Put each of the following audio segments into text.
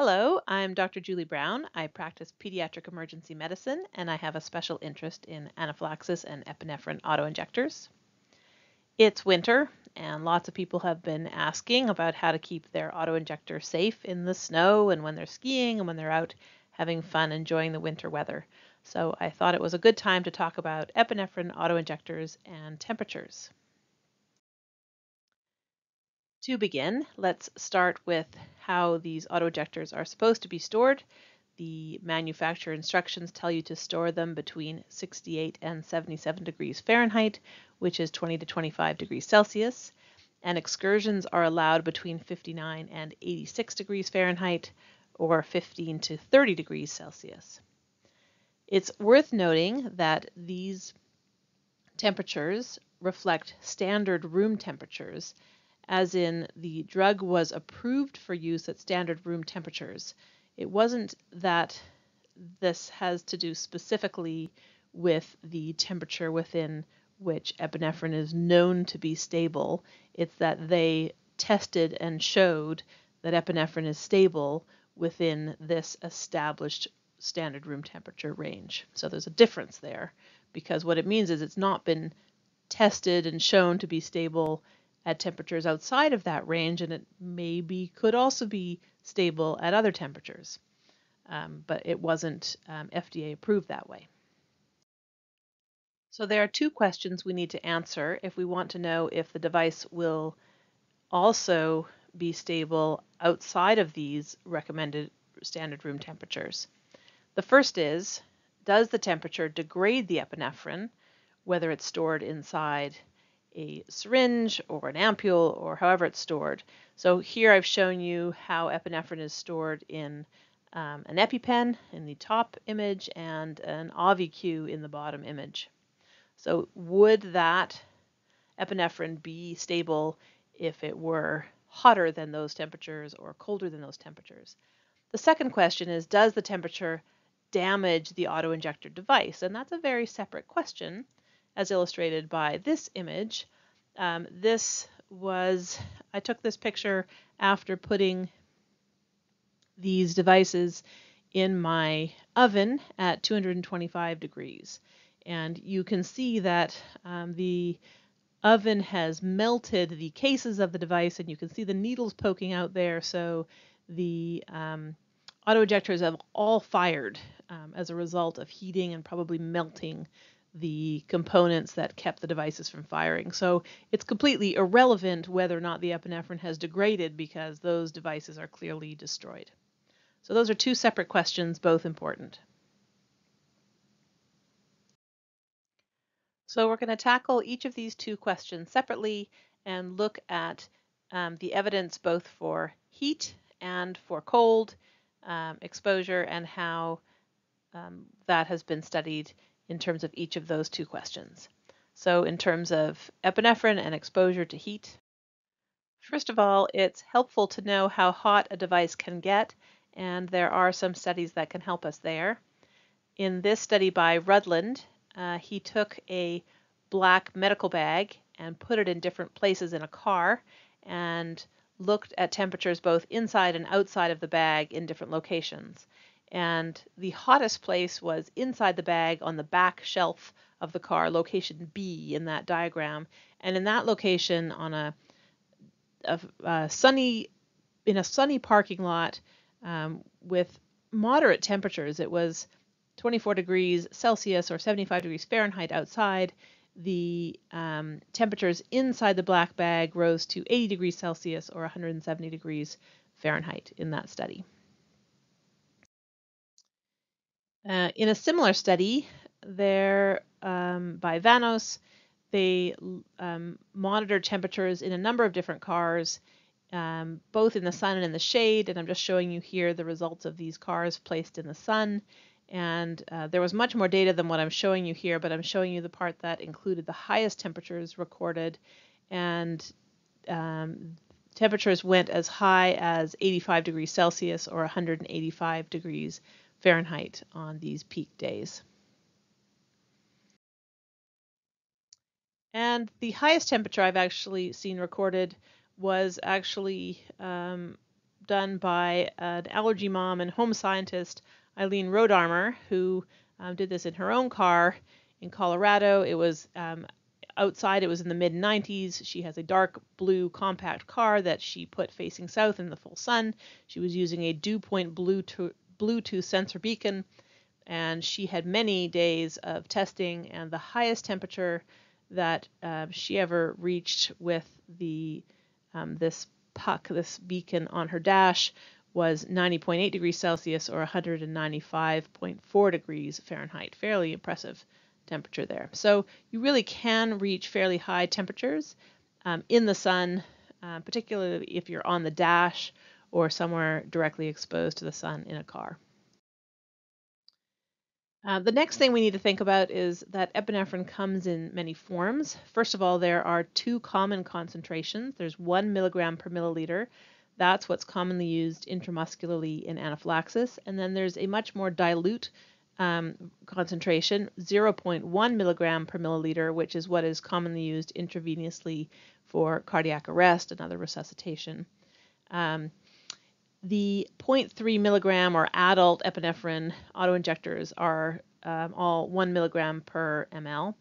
Hello, I'm Dr. Julie Brown. I practice pediatric emergency medicine and I have a special interest in anaphylaxis and epinephrine auto-injectors. It's winter and lots of people have been asking about how to keep their auto-injector safe in the snow and when they're skiing and when they're out having fun enjoying the winter weather. So I thought it was a good time to talk about epinephrine auto-injectors and temperatures. To begin, let's start with how these auto-injectors are supposed to be stored. The manufacturer instructions tell you to store them between 68 and 77 degrees Fahrenheit, which is 20 to 25 degrees Celsius, and excursions are allowed between 59 and 86 degrees Fahrenheit, or 15 to 30 degrees Celsius. It's worth noting that these temperatures reflect standard room temperatures, as in the drug was approved for use at standard room temperatures. It wasn't that this has to do specifically with the temperature within which epinephrine is known to be stable. It's that they tested and showed that epinephrine is stable within this established standard room temperature range. So there's a difference there, because what it means is it's not been tested and shown to be stable at temperatures outside of that range, and it maybe could also be stable at other temperatures, but it wasn't FDA approved that way. So there are two questions we need to answer if we want to know if the device will also be stable outside of these recommended standard room temperatures. The first is, does the temperature degrade the epinephrine, whether it's stored inside a syringe or an ampule or however it's stored? So here I've shown you how epinephrine is stored in an EpiPen in the top image and an Auvi-Q in the bottom image. So would that epinephrine be stable if it were hotter than those temperatures or colder than those temperatures? The second question is, does the temperature damage the auto-injector device? And that's a very separate question, as illustrated by this image. I took this picture after putting these devices in my oven at 225 degrees. And you can see that the oven has melted the cases of the device, and you can see the needles poking out there. So the auto-injectors have all fired as a result of heating and probably melting the components that kept the devices from firing. So it's completely irrelevant whether or not the epinephrine has degraded, because those devices are clearly destroyed. So those are two separate questions, both important. So we're going to tackle each of these two questions separately and look at the evidence both for heat and for cold exposure and how that has been studied in terms of each of those two questions. So in terms of epinephrine and exposure to heat, first of all, it's helpful to know how hot a device can get, and there are some studies that can help us there. In this study by Rutland, he took a black medical bag and put it in different places in a car and looked at temperatures both inside and outside of the bag in different locations. And the hottest place was inside the bag on the back shelf of the car, location B in that diagram. And in that location, on a sunny parking lot with moderate temperatures, it was 24 degrees Celsius or 75 degrees Fahrenheit outside. The temperatures inside the black bag rose to 80 degrees Celsius or 170 degrees Fahrenheit in that study. In a similar study there by Vanos, they monitored temperatures in a number of different cars, both in the sun and in the shade, and I'm just showing you here the results of these cars placed in the sun. And there was much more data than what I'm showing you here, but I'm showing you the part that included the highest temperatures recorded, and temperatures went as high as 85 degrees Celsius or 185 degrees Fahrenheit on these peak days. And the highest temperature I've actually seen recorded was actually done by an allergy mom and home scientist, Eileen Rodarmer, who did this in her own car in Colorado. It was outside, it was in the mid-90s. She has a dark blue compact car that she put facing south in the full sun. She was using a dew point Bluetooth sensor beacon, and she had many days of testing, and the highest temperature that she ever reached with this beacon on her dash was 90.8 degrees Celsius or 195.4 degrees Fahrenheit. Fairly impressive temperature there. So you really can reach fairly high temperatures in the sun, particularly if you're on the dash or somewhere directly exposed to the sun in a car. The next thing we need to think about is that epinephrine comes in many forms. First of all, there are two common concentrations. There's 1 milligram per milliliter. That's what's commonly used intramuscularly in anaphylaxis. And then there's a much more dilute concentration, 0.1 milligram per milliliter, which is what is commonly used intravenously for cardiac arrest and other resuscitation. The 0.3 milligram or adult epinephrine auto-injectors are all 1 milligram per ml.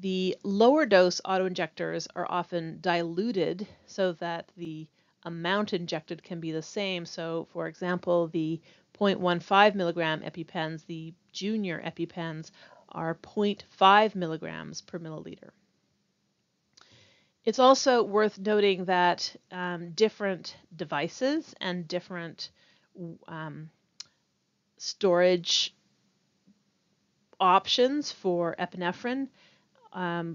The lower dose auto-injectors are often diluted so that the amount injected can be the same. So, for example, the 0.15 milligram EpiPens, the junior EpiPens, are 0.5 milligrams per milliliter. It's also worth noting that different devices and different storage options for epinephrine,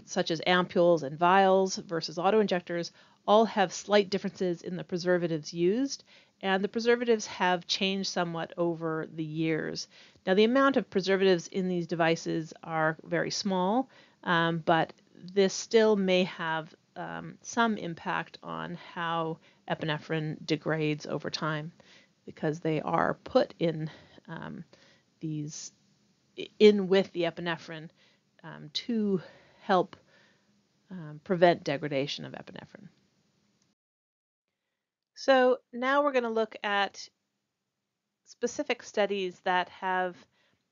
such as ampules and vials versus auto-injectors, all have slight differences in the preservatives used, and the preservatives have changed somewhat over the years. Now, the amount of preservatives in these devices are very small, but this still may have some impact on how epinephrine degrades over time, because they are put in with the epinephrine to help prevent degradation of epinephrine. So now we're going to look at specific studies that have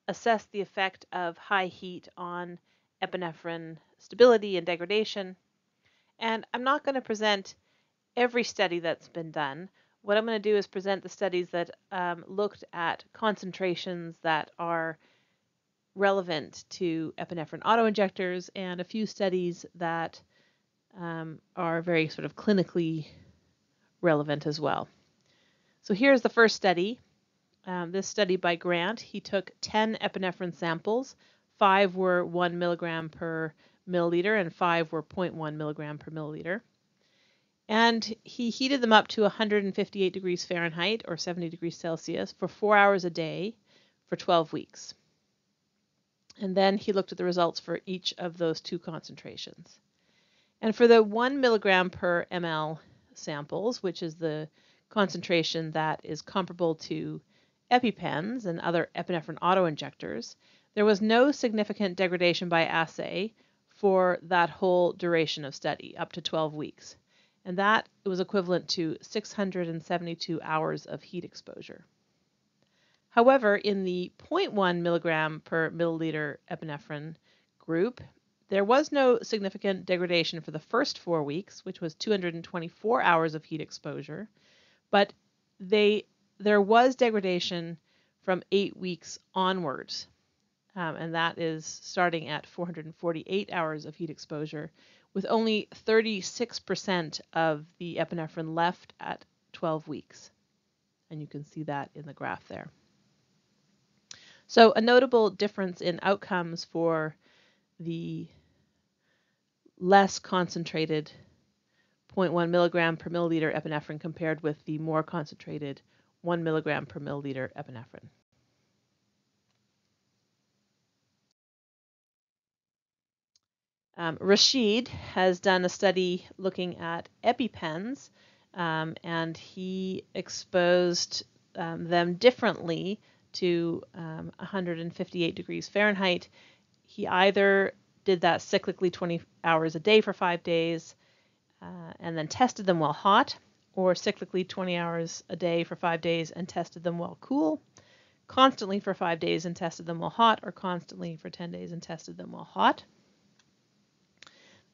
assessed the effect of high heat on epinephrine stability and degradation. And I'm not going to present every study that's been done. What I'm going to do is present the studies that looked at concentrations that are relevant to epinephrine auto-injectors and a few studies that are very sort of clinically relevant as well. So here's the first study. This study by Grant. He took 10 epinephrine samples. 5 were 1 milligram per milliliter and 5 were 0.1 milligram per milliliter. And he heated them up to 158 degrees Fahrenheit or 70 degrees Celsius for 4 hours a day for 12 weeks. And then he looked at the results for each of those two concentrations. And for the 1 milligram per ml samples, which is the concentration that is comparable to EpiPens and other epinephrine auto-injectors, there was no significant degradation by assay for that whole duration of study, up to 12 weeks. And that was equivalent to 672 hours of heat exposure. However, in the 0.1 milligram per milliliter epinephrine group, there was no significant degradation for the first 4 weeks, which was 224 hours of heat exposure, but there was degradation from 8 weeks onwards, and that is starting at 448 hours of heat exposure, with only 36% of the epinephrine left at 12 weeks. And you can see that in the graph there. So a notable difference in outcomes for the less concentrated 0.1 milligram per milliliter epinephrine compared with the more concentrated 1 milligram per milliliter epinephrine. Rashid has done a study looking at EpiPens, and he exposed them differently to 158 degrees Fahrenheit. He either did that cyclically 20 hours a day for 5 days and then tested them while hot, or cyclically 20 hours a day for 5 days and tested them while cool, constantly for 5 days and tested them while hot, or constantly for 10 days and tested them while hot.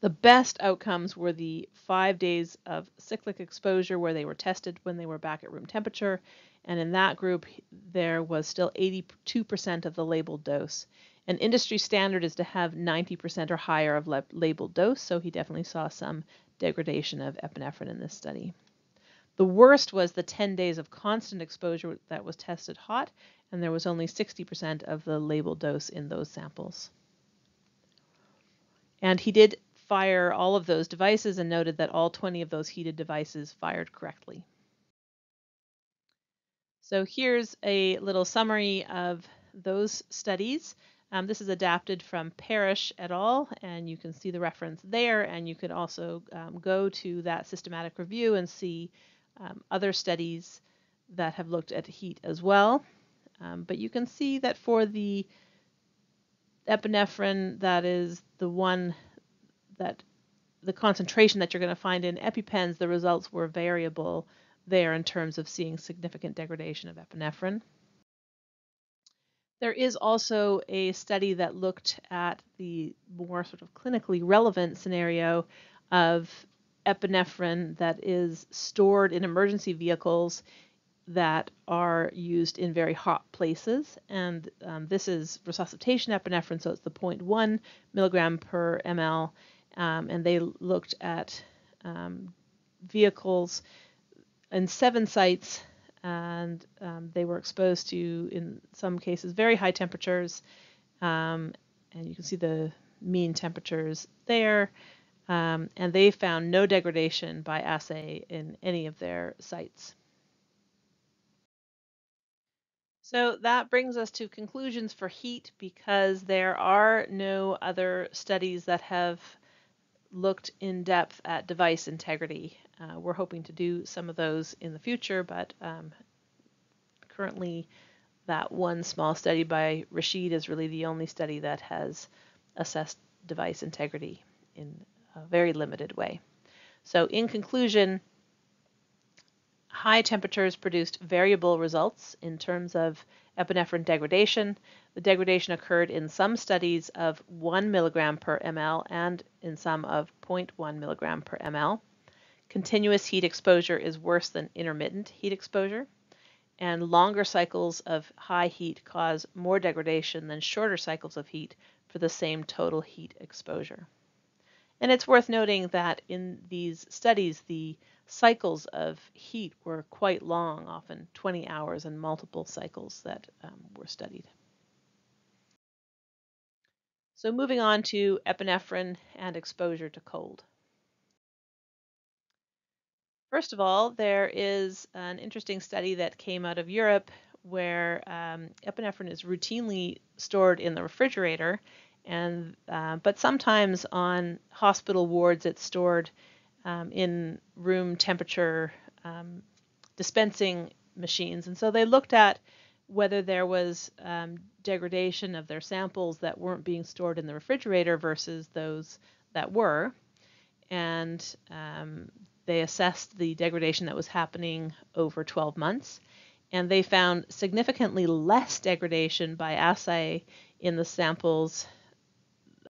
The best outcomes were the 5 days of cyclic exposure where they were tested when they were back at room temperature, and in that group there was still 82% of the labeled dose. An industry standard is to have 90% or higher of labeled dose, so he definitely saw some degradation of epinephrine in this study. The worst was the 10 days of constant exposure that was tested hot, and there was only 60% of the labeled dose in those samples. And he did fire all of those devices and noted that all 20 of those heated devices fired correctly. So here's a little summary of those studies. This is adapted from Parrish et al., and you can see the reference there, and you could also go to that systematic review and see other studies that have looked at heat as well. But you can see that for the epinephrine, that is the one that the concentration that you're going to find in EpiPens, the results were variable there in terms of seeing significant degradation of epinephrine. There is also a study that looked at the more sort of clinically relevant scenario of epinephrine that is stored in emergency vehicles that are used in very hot places. And this is resuscitation epinephrine, so it's the 0.1 milligram per ml. And they looked at vehicles in 7 sites, and they were exposed to, in some cases, very high temperatures, and you can see the mean temperatures there, and they found no degradation by assay in any of their sites. So that brings us to conclusions for heat, because there are no other studies that have looked in depth at device integrity. We're hoping to do some of those in the future, but currently that one small study by Rashid is really the only study that has assessed device integrity in a very limited way. So in conclusion, high temperatures produced variable results in terms of epinephrine degradation. The degradation occurred in some studies of 1 milligram per ml and in some of 0.1 milligram per ml. Continuous heat exposure is worse than intermittent heat exposure, and longer cycles of high heat cause more degradation than shorter cycles of heat for the same total heat exposure. And it's worth noting that in these studies, the cycles of heat were quite long, often 20 hours and multiple cycles that were studied. So moving on to epinephrine and exposure to cold. First of all, there is an interesting study that came out of Europe where epinephrine is routinely stored in the refrigerator, and but sometimes on hospital wards it's stored in room temperature dispensing machines. And so they looked at whether there was degradation of their samples that weren't being stored in the refrigerator versus those that were. And they assessed the degradation that was happening over 12 months. And they found significantly less degradation by assay in the samples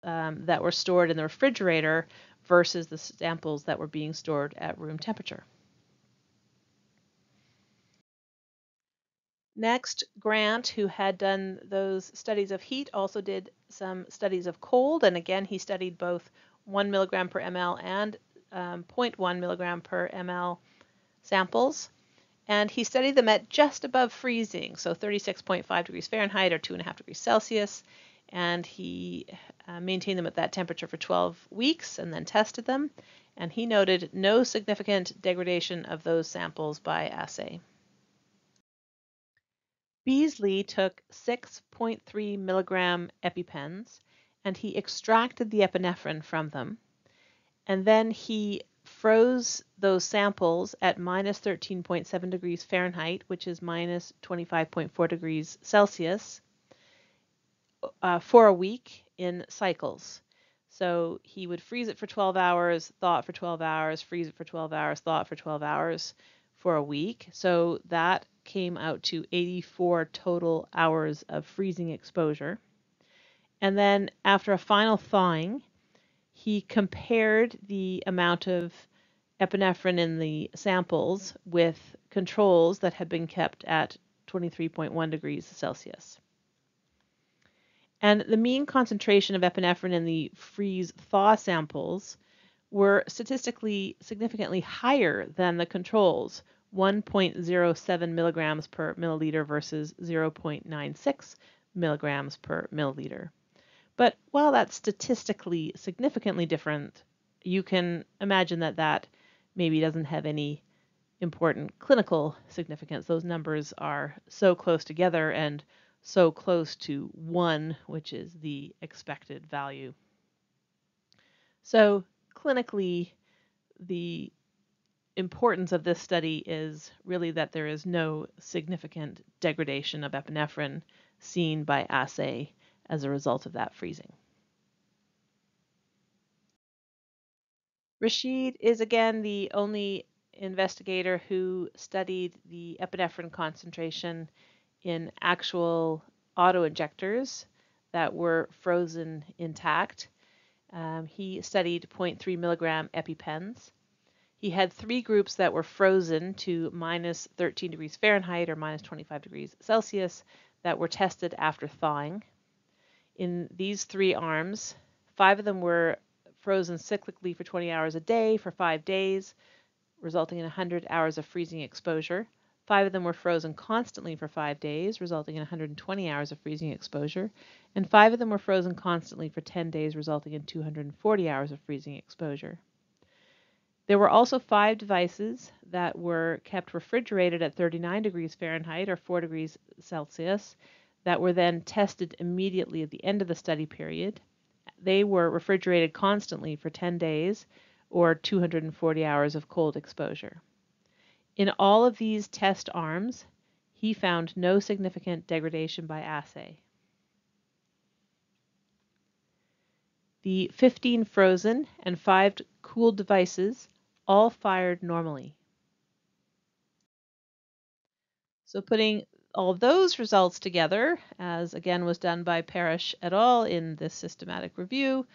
that were stored in the refrigerator versus the samples that were being stored at room temperature. Next, Grant, who had done those studies of heat, also did some studies of cold, and again he studied both 1 milligram per ml and 0.1 milligram per ml samples, and he studied them at just above freezing, so 36.5 degrees Fahrenheit or 2.5 degrees Celsius, and he maintained them at that temperature for 12 weeks and then tested them, and he noted no significant degradation of those samples by assay. Beasley took 6.3 milligram EpiPens, and he extracted the epinephrine from them, and then he froze those samples at minus 13.7 degrees Fahrenheit, which is minus 25.4 degrees Celsius, for a week in cycles. So he would freeze it for 12 hours, thaw it for 12 hours, freeze it for 12 hours, thaw it for 12 hours for a week. So that came out to 84 total hours of freezing exposure. And then after a final thawing, he compared the amount of epinephrine in the samples with controls that had been kept at 23.1 degrees Celsius. And the mean concentration of epinephrine in the freeze-thaw samples were statistically significantly higher than the controls, 1.07 milligrams per milliliter versus 0.96 milligrams per milliliter. But while that's statistically significantly different, you can imagine that that maybe doesn't have any important clinical significance. Those numbers are so close together and so close to 1, which is the expected value. So clinically, the importance of this study is really that there is no significant degradation of epinephrine seen by assay as a result of that freezing. Rashid is again the only investigator who studied the epinephrine concentration in actual auto-injectors that were frozen intact. He studied 0.3 milligram EpiPens. He had 3 groups that were frozen to minus 13 degrees Fahrenheit or minus 25 degrees Celsius that were tested after thawing. In these 3 arms, 5 of them were frozen cyclically for 20 hours a day for 5 days, resulting in 100 hours of freezing exposure. 5 of them were frozen constantly for 5 days, resulting in 120 hours of freezing exposure. And 5 of them were frozen constantly for 10 days, resulting in 240 hours of freezing exposure. There were also 5 devices that were kept refrigerated at 39 degrees Fahrenheit or 4 degrees Celsius that were then tested immediately at the end of the study period. They were refrigerated constantly for 10 days or 240 hours of cold exposure. In all of these test arms, he found no significant degradation by assay. The 15 frozen and 5 cooled devices all fired normally. So putting all of those results together, as again was done by Parrish et al. In this systematic review,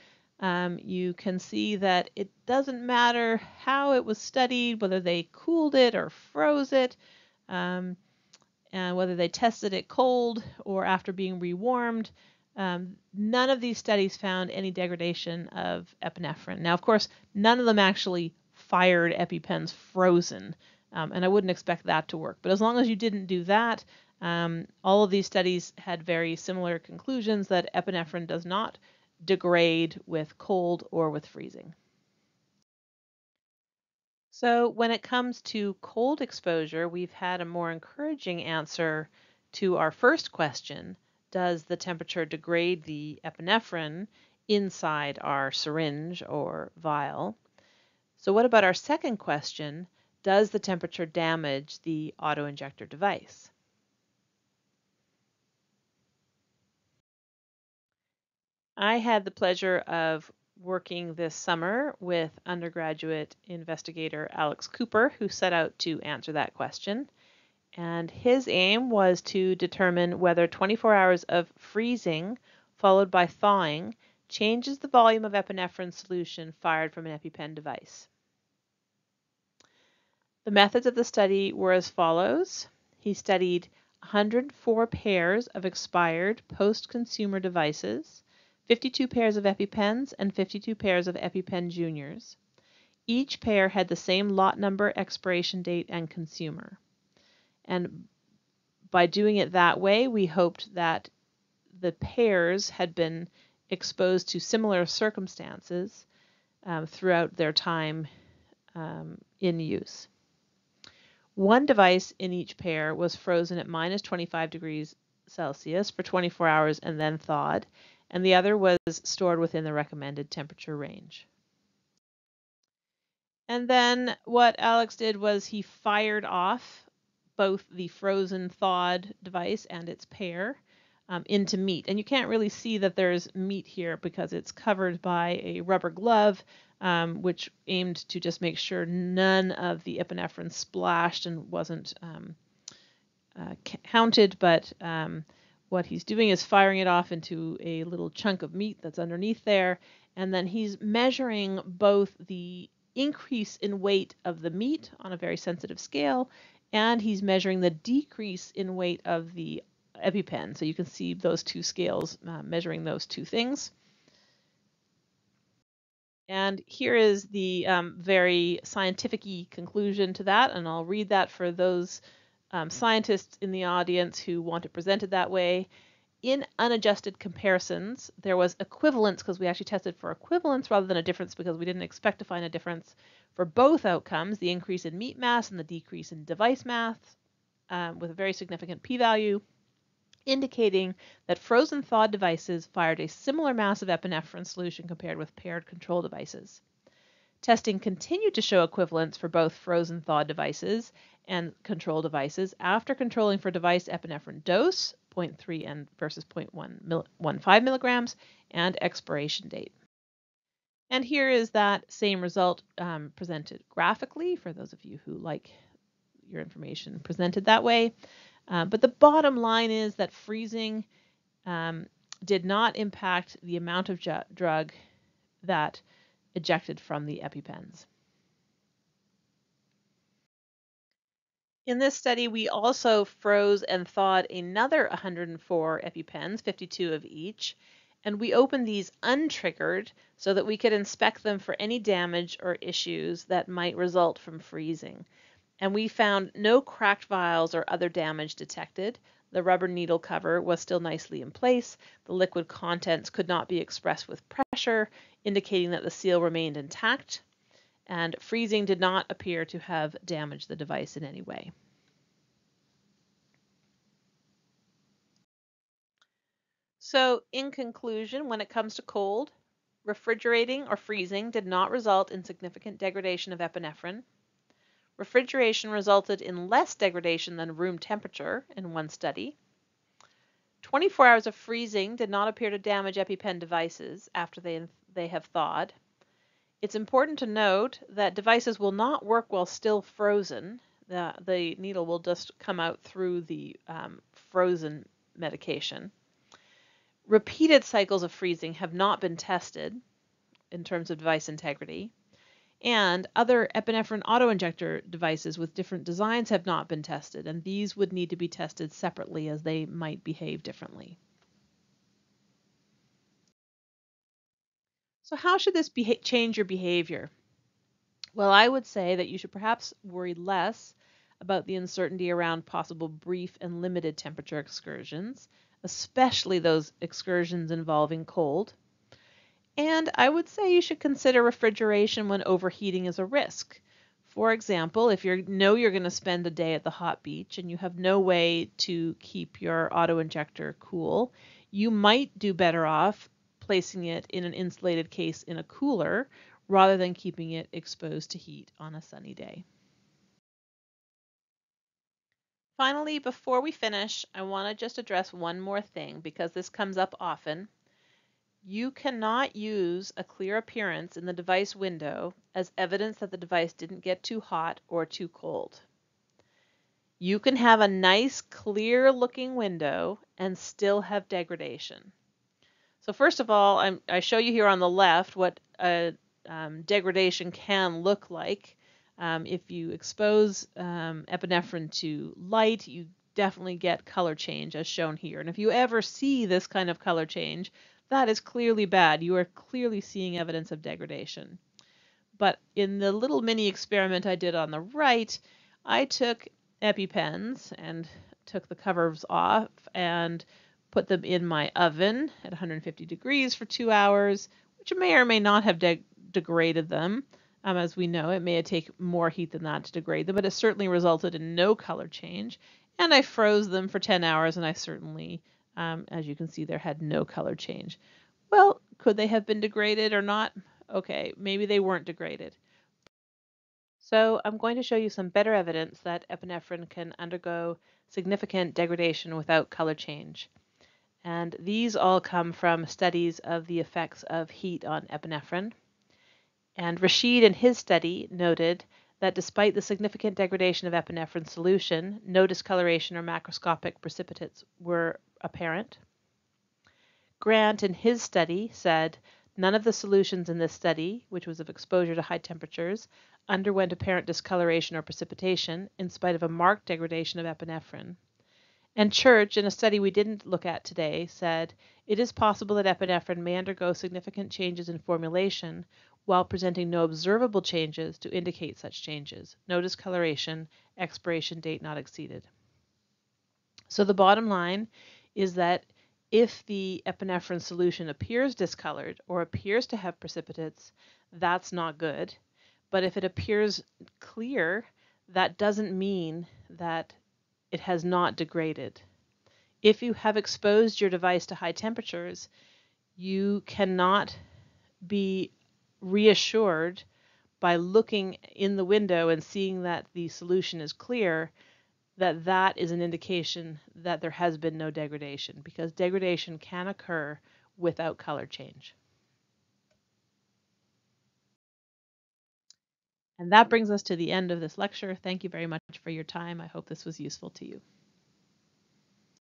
you can see that it doesn't matter how it was studied, whether they cooled it or froze it, and whether they tested it cold or after being rewarmed. None of these studies found any degradation of epinephrine. Now, of course, none of them actually fired EpiPens frozen, and I wouldn't expect that to work. But as long as you didn't do that, all of these studies had very similar conclusions that epinephrine does not degrade with cold or with freezing. So when it comes to cold exposure, we've had a more encouraging answer to our first question: does the temperature degrade the epinephrine inside our syringe or vial? So what about our second question: does the temperature damage the auto-injector device? I had the pleasure of working this summer with undergraduate investigator Alex Cooper, who set out to answer that question. And his aim was to determine whether 24 hours of freezing followed by thawing changes the volume of epinephrine solution fired from an EpiPen device. The methods of the study were as follows. He studied 104 pairs of expired post-consumer devices, 52 pairs of EpiPens, and 52 pairs of EpiPen Juniors. Each pair had the same lot number, expiration date, and consumer. And by doing it that way, we hoped that the pairs had been exposed to similar circumstances throughout their time in use. One device in each pair was frozen at minus 25 degrees Celsius for 24 hours and then thawed, and the other was stored within the recommended temperature range. And then what Alex did was he fired off both the frozen thawed device and its pair into meat. And you can't really see that there's meat here because it's covered by a rubber glove, which aimed to just make sure none of the epinephrine splashed and wasn't counted, but what he's doing is firing it off into a little chunk of meat that's underneath there, and then he's measuring both the increase in weight of the meat on a very sensitive scale, and he's measuring the decrease in weight of the EpiPen. So you can see those two scales measuring those two things. And here is the very scientific-y conclusion to that, and I'll read that for those scientists in the audience who want it presented that way. In unadjusted comparisons, there was equivalence, because we actually tested for equivalence rather than a difference because we didn't expect to find a difference for both outcomes, the increase in meat mass and the decrease in device mass, with a very significant p-value, indicating that frozen thawed devices fired a similar mass of epinephrine solution compared with paired control devices. Testing continued to show equivalence for both frozen thawed devices and control devices after controlling for device epinephrine dose, 0.3 and versus 0.15 milligrams, and expiration date. And here is that same result presented graphically for those of you who like your information presented that way. But the bottom line is that freezing did not impact the amount of drug that ejected from the EpiPens. In this study, we also froze and thawed another 104 EpiPens, 52 of each, and we opened these untriggered so that we could inspect them for any damage or issues that might result from freezing. And we found no cracked vials or other damage detected. The rubber needle cover was still nicely in place. The liquid contents could not be expressed with pressure, indicating that the seal remained intact. And freezing did not appear to have damaged the device in any way. So, in conclusion, when it comes to cold, refrigerating or freezing did not result in significant degradation of epinephrine. Refrigeration resulted in less degradation than room temperature in one study. 24 hours of freezing did not appear to damage EpiPen devices after they have thawed. It's important to note that devices will not work while still frozen. The needle will just come out through the frozen medication. Repeated cycles of freezing have not been tested in terms of device integrity. And other epinephrine auto-injector devices with different designs have not been tested, and these would need to be tested separately as they might behave differently. So how should this change your behavior? Well, I would say that you should perhaps worry less about the uncertainty around possible brief and limited temperature excursions, especially those excursions involving cold. And I would say you should consider refrigeration when overheating is a risk. For example, if you know you're going to spend a day at the hot beach and you have no way to keep your auto-injector cool, you might do better off placing it in an insulated case in a cooler rather than keeping it exposed to heat on a sunny day. Finally, before we finish, I want to just address one more thing because this comes up often. You cannot use a clear appearance in the device window as evidence that the device didn't get too hot or too cold. You can have a nice, clear-looking window and still have degradation. So first of all, I show you here on the left what degradation can look like. If you expose epinephrine to light, you definitely get color change as shown here. And if you ever see this kind of color change, that is clearly bad. You are clearly seeing evidence of degradation. But in the little mini experiment I did on the right, I took EpiPens and took the covers off and put them in my oven at 150 degrees for 2 hours, which may or may not have degraded them. As we know, it may take more heat than that to degrade them, but it certainly resulted in no color change. And I froze them for 10 hours, and I certainly, as you can see there, had no color change. Well, could they have been degraded or not? Okay, maybe they weren't degraded. So I'm going to show you some better evidence that epinephrine can undergo significant degradation without color change. And these all come from studies of the effects of heat on epinephrine. And Rashid in his study noted that despite the significant degradation of epinephrine solution, no discoloration or macroscopic precipitates were apparent. Grant in his study said none of the solutions in this study, which was of exposure to high temperatures, underwent apparent discoloration or precipitation in spite of a marked degradation of epinephrine. And Church, in a study we didn't look at today, said it is possible that epinephrine may undergo significant changes in formulation while presenting no observable changes to indicate such changes. No discoloration, expiration date not exceeded. So the bottom line is that if the epinephrine solution appears discolored or appears to have precipitates, that's not good. But if it appears clear, that doesn't mean that it has not degraded. If you have exposed your device to high temperatures, you cannot be reassured by looking in the window and seeing that the solution is clear that that is an indication that there has been no degradation, because degradation can occur without color change. And that brings us to the end of this lecture. Thank you very much for your time. I hope this was useful to you.